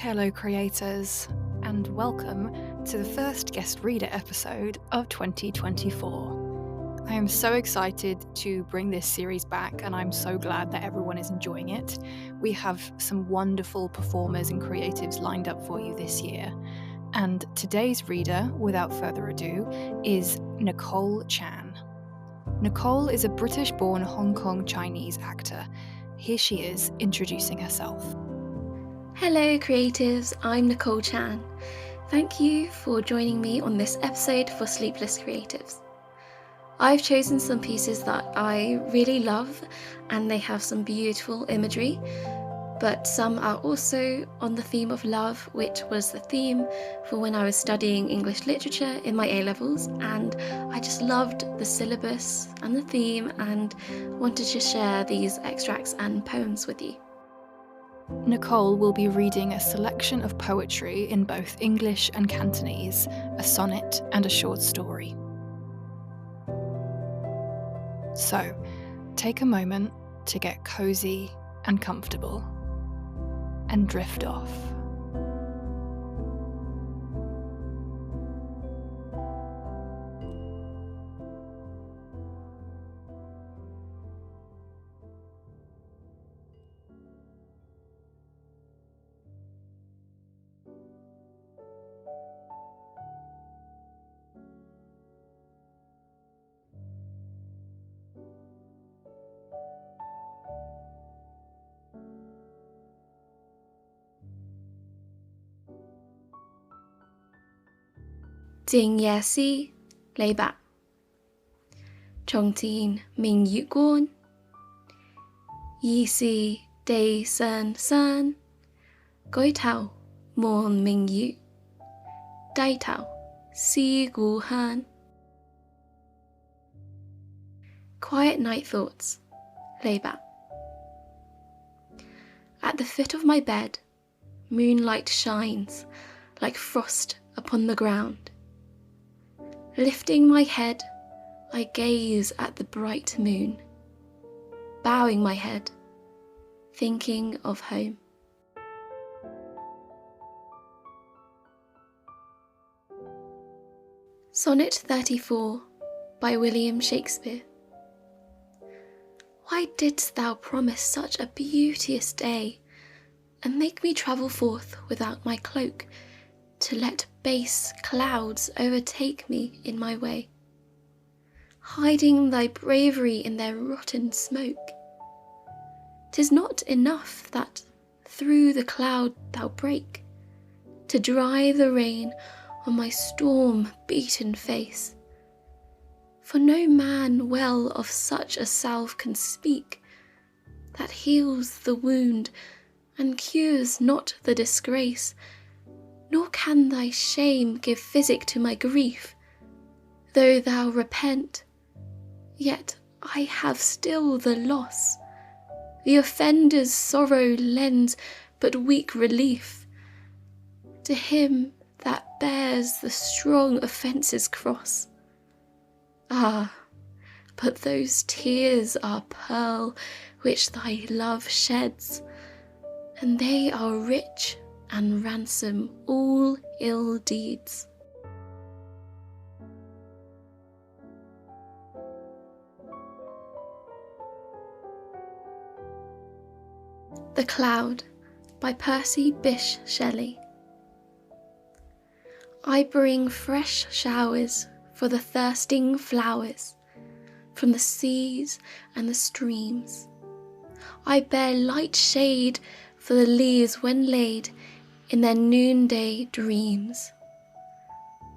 Hello creators, and welcome to the first guest reader episode of 2024. I am so excited to bring this series back, and I'm so glad that everyone is enjoying it. We have some wonderful performers and creatives lined up for you this year. And today's reader, without further ado, is Nicole Chan. Nicole is a British-born Hong Kong Chinese actor. Here she is introducing herself. Hello creatives, I'm Nicole Chan. Thank you for joining me on this episode for Sleepless Creatives. I've chosen some pieces that I really love and they have some beautiful imagery, but some are also on the theme of love, which was the theme for when I was studying English literature in my A-levels, and I just loved the syllabus and the theme and wanted to share these extracts and poems with you. Nicole will be reading a selection of poetry in both English and Cantonese, a sonnet and a short story. So, take a moment to get cozy and comfortable, and drift off. Ding Ye Si, Li Bai. Chong Tin Ming Yu Guan. Yi Si Day San San. Goi Tao Mon Ming Yu. Dai Tao Si Gu Han. Quiet night thoughts, Li Bai. At the foot of my bed, moonlight shines like frost upon the ground. Lifting my head, I gaze at the bright moon, bowing my head, thinking of home. Sonnet 34 by William Shakespeare. Why didst thou promise such a beauteous day, and make me travel forth without my cloak, to let base clouds overtake me in my way, hiding thy bravery in their rotten smoke? 'Tis not enough that through the cloud thou break, to dry the rain on my storm-beaten face. For no man well of such a salve can speak, that heals the wound and cures not the disgrace, nor can thy shame give physic to my grief. Though thou repent, yet I have still the loss. The offender's sorrow lends but weak relief to him that bears the strong offence's cross. Ah, but those tears are pearl which thy love sheds, and they are rich and ransom all ill deeds. The Cloud by Percy Bysshe Shelley. I bring fresh showers for the thirsting flowers from the seas and the streams. I bear light shade for the leaves when laid in their noonday dreams.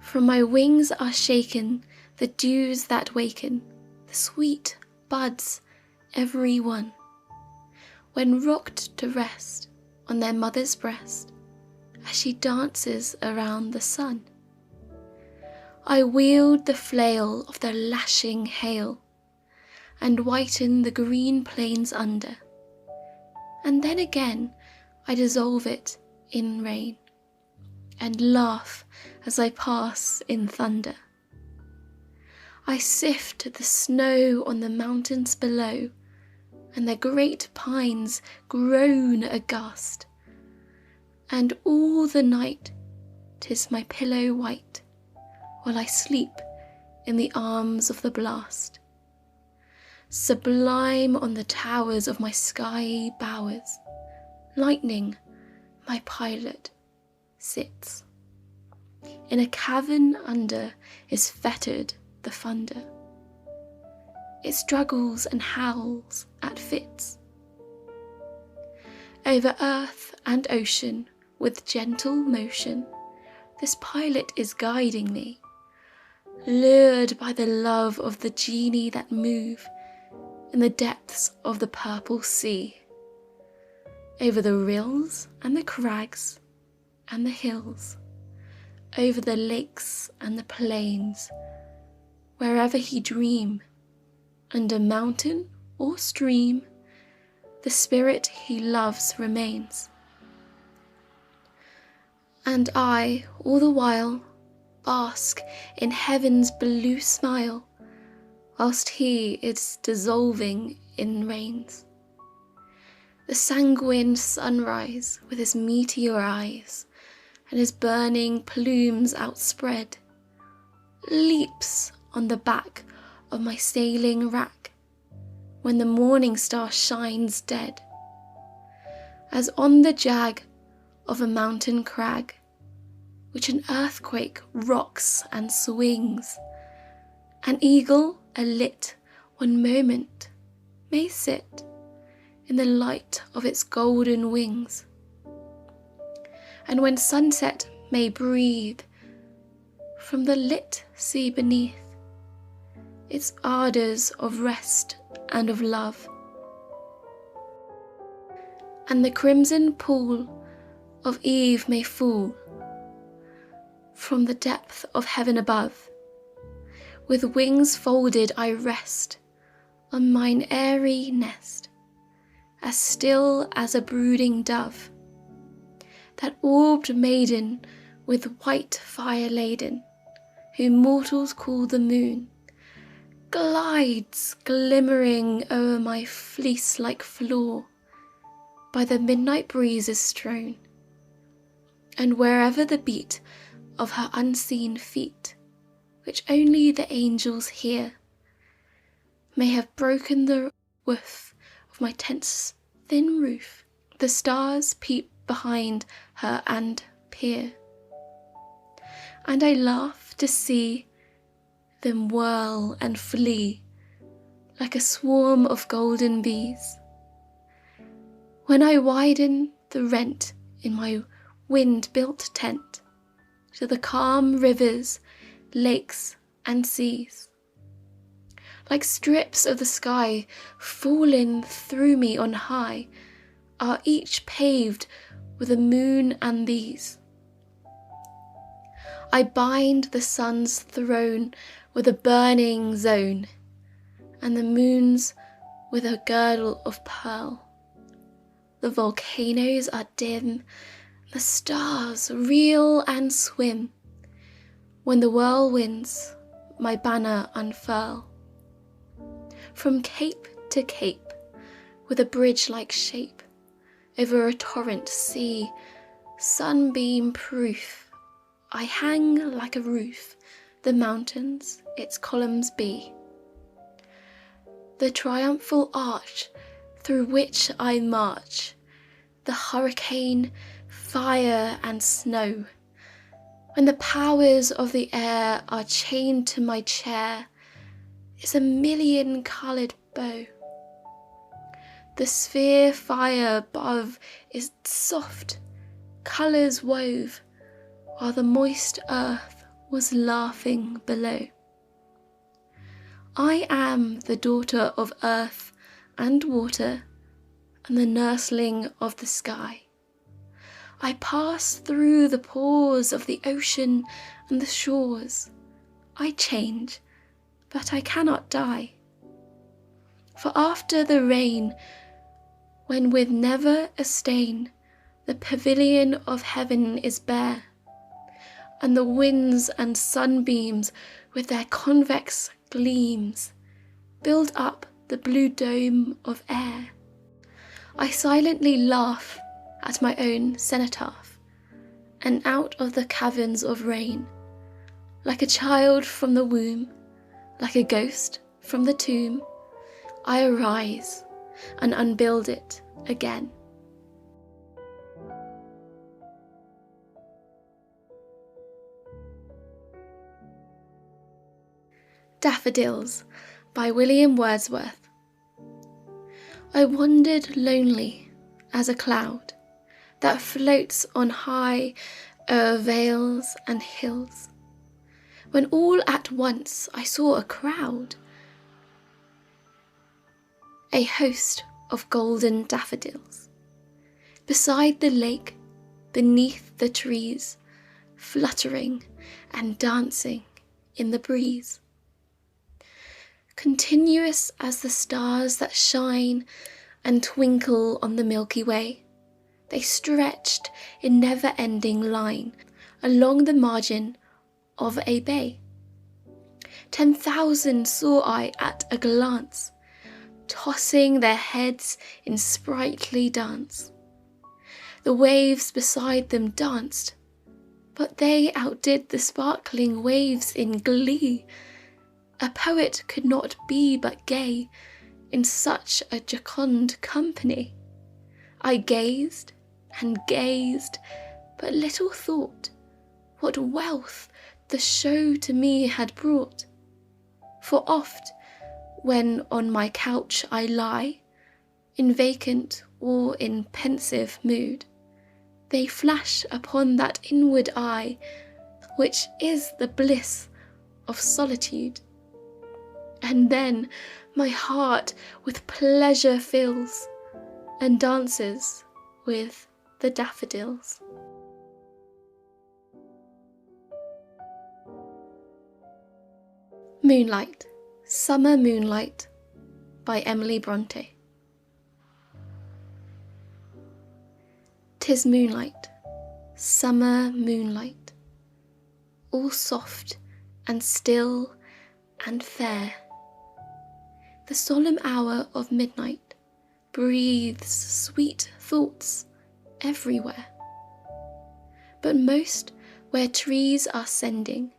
From my wings are shaken the dews that waken the sweet buds, every one, when rocked to rest on their mother's breast, as she dances around the sun. I wield the flail of the lashing hail, and whiten the green plains under, and then again I dissolve it in rain, and laugh as I pass in thunder. I sift the snow on the mountains below, and the great pines groan aghast, and all the night 'tis my pillow white, while I sleep in the arms of the blast. Sublime on the towers of my skyey bowers, lightning, my pilot, sits. In a cavern under is fettered the thunder. It struggles and howls at fits. Over earth and ocean, with gentle motion, this pilot is guiding me, lured by the love of the genii that move in the depths of the purple sea, over the rills and the crags and the hills, over the lakes and the plains, wherever he dream, under mountain or stream, the spirit he loves remains. And I, all the while, bask in heaven's blue smile, whilst he is dissolving in rains. The sanguine sunrise, with his meteor eyes, and his burning plumes outspread, leaps on the back of my sailing rack, when the morning star shines dead, as on the jag of a mountain crag, which an earthquake rocks and swings, an eagle alit one moment may sit in the light of its golden wings, and when sunset may breathe from the lit sea beneath its ardours of rest and of love, and the crimson pool of eve may fall from the depth of heaven above. With wings folded I rest on mine airy nest, as still as a brooding dove. That orbed maiden with white fire laden, whom mortals call the moon, glides glimmering o'er my fleece-like floor, by the midnight breezes strown, and wherever the beat of her unseen feet, which only the angels hear, may have broken the woof of my tent's thin roof, the stars peep behind her and peer, and I laugh to see them whirl and flee like a swarm of golden bees. When I widen the rent in my wind-built tent to the calm rivers, lakes and seas, like strips of the sky fallen through me on high, are each paved with the moon and these. I bind the sun's throne with a burning zone, and the moon's with a girdle of pearl. The volcanoes are dim, the stars reel and swim, when the whirlwinds my banner unfurl. From cape to cape, with a bridge-like shape, over a torrent sea, sunbeam proof, I hang like a roof, the mountains its columns be. The triumphal arch through which I march, the hurricane, fire and snow, when the powers of the air are chained to my chair, is a million-coloured bow. The sphere fire above is soft, colours wove, while the moist earth was laughing below. I am the daughter of earth and water, and the nursling of the sky. I pass through the pores of the ocean and the shores. I change, but I cannot die. For after the rain, when with never a stain the pavilion of heaven is bare, and the winds and sunbeams with their convex gleams build up the blue dome of air, I silently laugh at my own cenotaph, and out of the caverns of rain, like a child from the womb, like a ghost from the tomb, I arise and unbuild it again. Daffodils by William Wordsworth. I wandered lonely as a cloud that floats on high o'er vales and hills, when all at once I saw a crowd, a host of golden daffodils, beside the lake, beneath the trees, fluttering and dancing in the breeze. Continuous as the stars that shine and twinkle on the Milky Way, they stretched in never-ending line along the margin of a bay. 10,000 saw I at a glance, tossing their heads in sprightly dance. The waves beside them danced, but they outdid the sparkling waves in glee. A poet could not be but gay in such a jocund company. I gazed and gazed, but little thought what wealth the show to me had brought. For oft, when on my couch I lie, in vacant or in pensive mood, they flash upon that inward eye, which is the bliss of solitude. And then my heart with pleasure fills, and dances with the daffodils. Moonlight, Summer Moonlight by Emily Brontë. 'Tis moonlight, summer moonlight, all soft and still and fair. The solemn hour of midnight breathes sweet thoughts everywhere, but most where trees are sending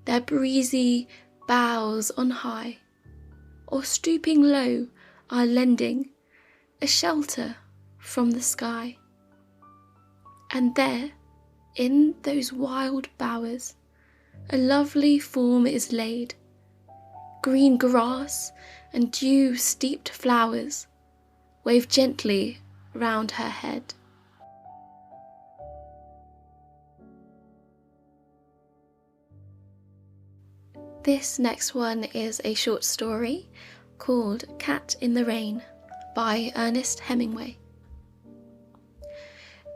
their breezy boughs on high, or stooping low are lending a shelter from the sky. And there, in those wild bowers, a lovely form is laid. Green grass and dew-steeped flowers wave gently round her head. This next one is a short story called Cat in the Rain by Ernest Hemingway.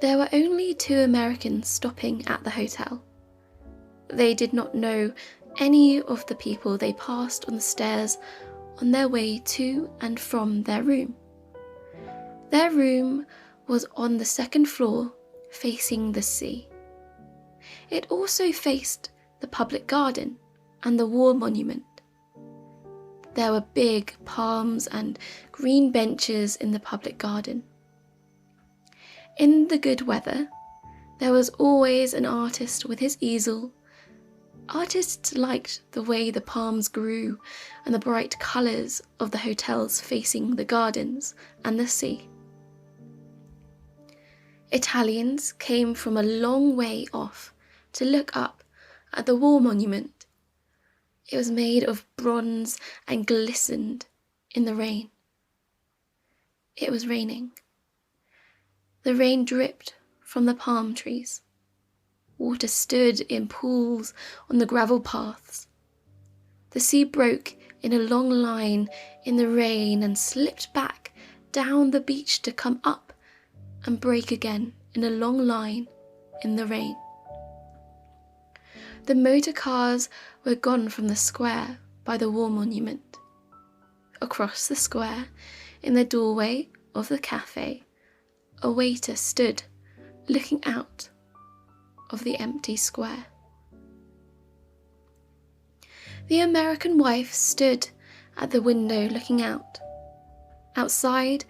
There were only 2 Americans stopping at the hotel. They did not know any of the people they passed on the stairs on their way to and from their room. Their room was on the 2nd floor, facing the sea. It also faced the public garden and the war monument. There were big palms and green benches in the public garden. In the good weather, there was always an artist with his easel. Artists liked the way the palms grew and the bright colours of the hotels facing the gardens and the sea. Italians came from a long way off to look up at the war monument. It was made of bronze and glistened in the rain. It was raining. The rain dripped from the palm trees. Water stood in pools on the gravel paths. The sea broke in a long line in the rain and slipped back down the beach to come up and break again in a long line in the rain. The motor cars were gone from the square by the war monument. Across the square, in the doorway of the cafe, a waiter stood looking out of the empty square. The American wife stood at the window looking out. Outside,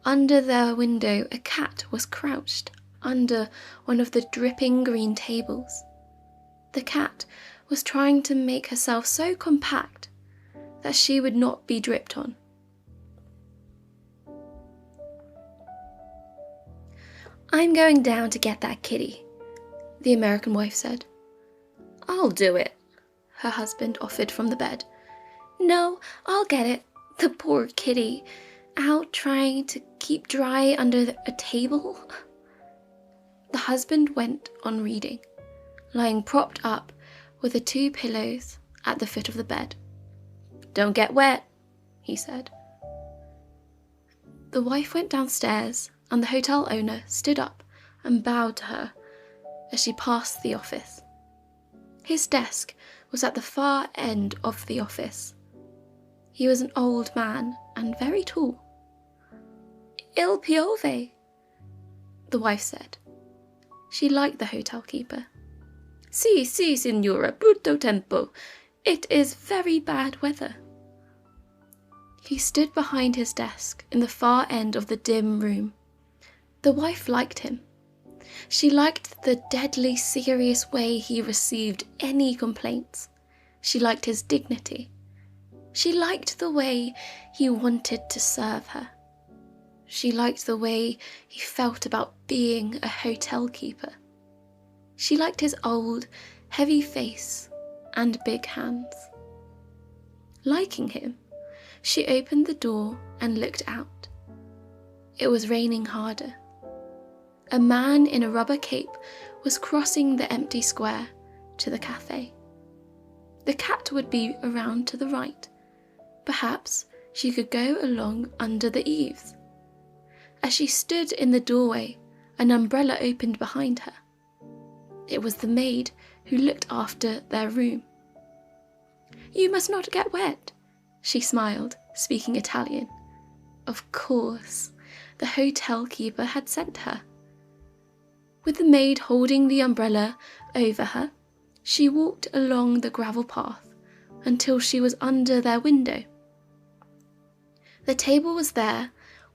under their window, a cat was crouched under one of the dripping green tables. The cat was trying to make herself so compact that she would not be dripped on. "I'm going down to get that kitty," the American wife said. "I'll do it," her husband offered from the bed. "No, I'll get it. The poor kitty, out trying to keep dry under a table." The husband went on reading, lying propped up with the 2 pillows at the foot of the bed. "Don't get wet," he said. The wife went downstairs, and the hotel owner stood up and bowed to her as she passed the office. His desk was at the far end of the office. He was an old man and very tall. "Il piove," the wife said. She liked the hotel keeper. "Si, signora, brutto tempo. It is very bad weather." He stood behind his desk in the far end of the dim room. The wife liked him. She liked the deadly serious way he received any complaints. She liked his dignity. She liked the way he wanted to serve her. She liked the way he felt about being a hotel keeper. She liked his old, heavy face and big hands. Liking him, she opened the door and looked out. It was raining harder. A man in a rubber cape was crossing the empty square to the cafe. The cat would be around to the right. Perhaps she could go along under the eaves. As she stood in the doorway, an umbrella opened behind her. It was the maid who looked after their room. "You must not get wet," she smiled, speaking Italian. Of course, the hotel keeper had sent her. With the maid holding the umbrella over her, she walked along the gravel path until she was under their window. The table was there,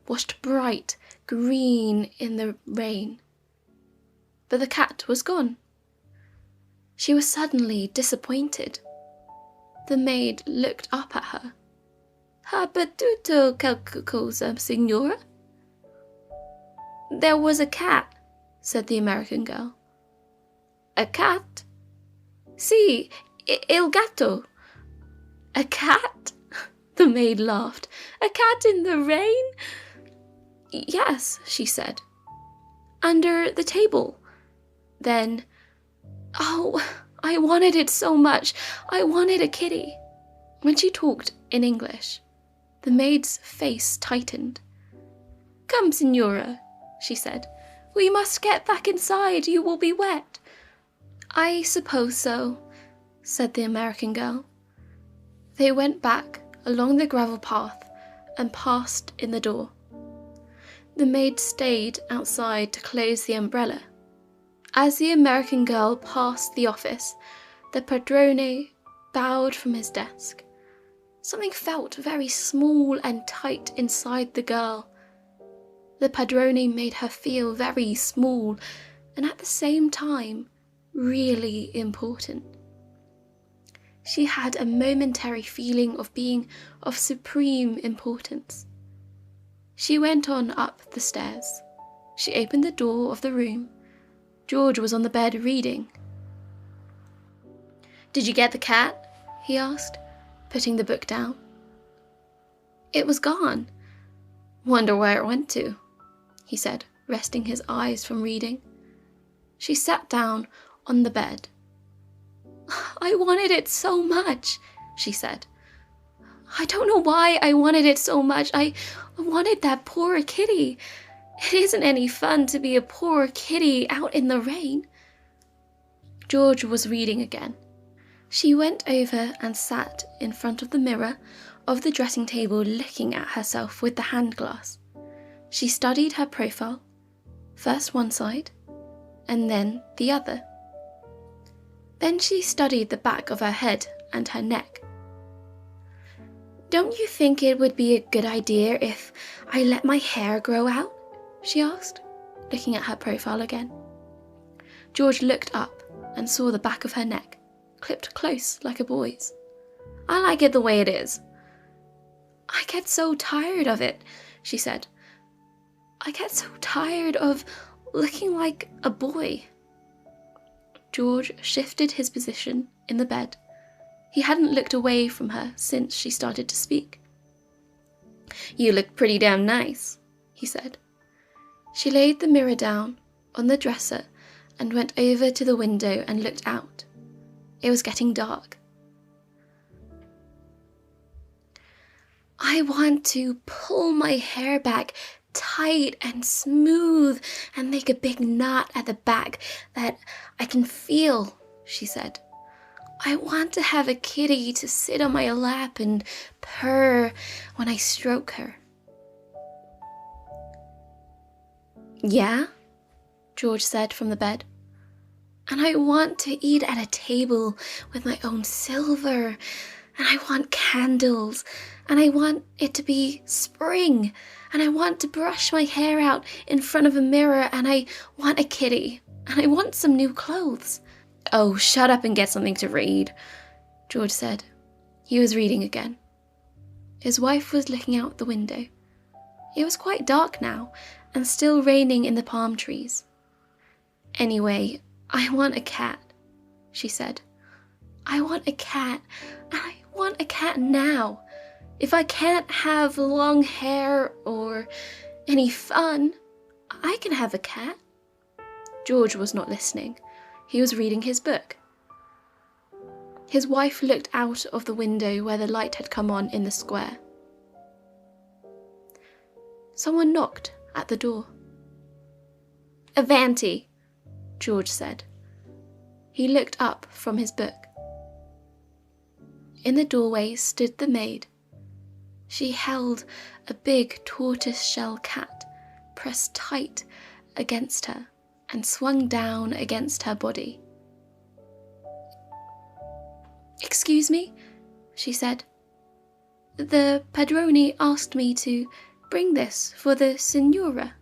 washed bright green in the rain. But the cat was gone. She was suddenly disappointed. The maid looked up at her. "Ha perduto qualche cosa, signora?" "There was a cat," said the American girl. "A cat?" "Si, il gatto." "A cat?" The maid laughed. "A cat in the rain?" "Yes," she said. "Under the table." Then, "Oh, I wanted it so much. I wanted a kitty." When she talked in English, the maid's face tightened. "Come, signora," she said. "We must get back inside. You will be wet." "I suppose so," said the American girl. They went back along the gravel path and passed in the door. The maid stayed outside to close the umbrella. As the American girl passed the office, the padrone bowed from his desk. Something felt very small and tight inside the girl. The padrone made her feel very small and at the same time really important. She had a momentary feeling of being of supreme importance. She went on up the stairs. She opened the door of the room. George was on the bed reading. "Did you get the cat?" he asked, putting the book down. "It was gone." "Wonder where it went to," he said, resting his eyes from reading. She sat down on the bed. "I wanted it so much," she said. "I don't know why I wanted it so much. I wanted that poor kitty. It isn't any fun to be a poor kitty out in the rain." George was reading again. She went over and sat in front of the mirror of the dressing table looking at herself with the hand glass. She studied her profile, first one side and then the other. Then she studied the back of her head and her neck. "Don't you think it would be a good idea if I let my hair grow out?" she asked. looking at her profile again. George looked up and saw the back of her neck, clipped close like a boy's. "I like it the way it is." "I get so tired of it," she said. "I get so tired of looking like a boy." George shifted his position in the bed. He hadn't looked away from her since she started to speak. "You look pretty damn nice," he said. She laid the mirror down on the dresser and went over to the window and looked out. It was getting dark. "I want to pull my hair back tight and smooth and make a big knot at the back that I can feel," she said. "I want to have a kitty to sit on my lap and purr when I stroke her." "Yeah?" George said from the bed. "And I want to eat at a table with my own silver, and I want candles, and I want it to be spring, and I want to brush my hair out in front of a mirror, and I want a kitty, and I want some new clothes." "Oh, shut up and get something to read," George said. He was reading again. His wife was looking out the window. It was quite dark now, and still raining in the palm trees. "Anyway, I want a cat," she said. "I want a cat, and I want a cat now. If I can't have long hair or any fun, I can have a cat." George was not listening. He was reading his book. His wife looked out of the window where the light had come on in the square. Someone knocked at the door. "Avanti," George said. He looked up from his book. In the doorway stood the maid. She held a big tortoise-shell cat pressed tight against her and swung down against her body. "Excuse me," she said. "The padrone asked me to bring this for the signora."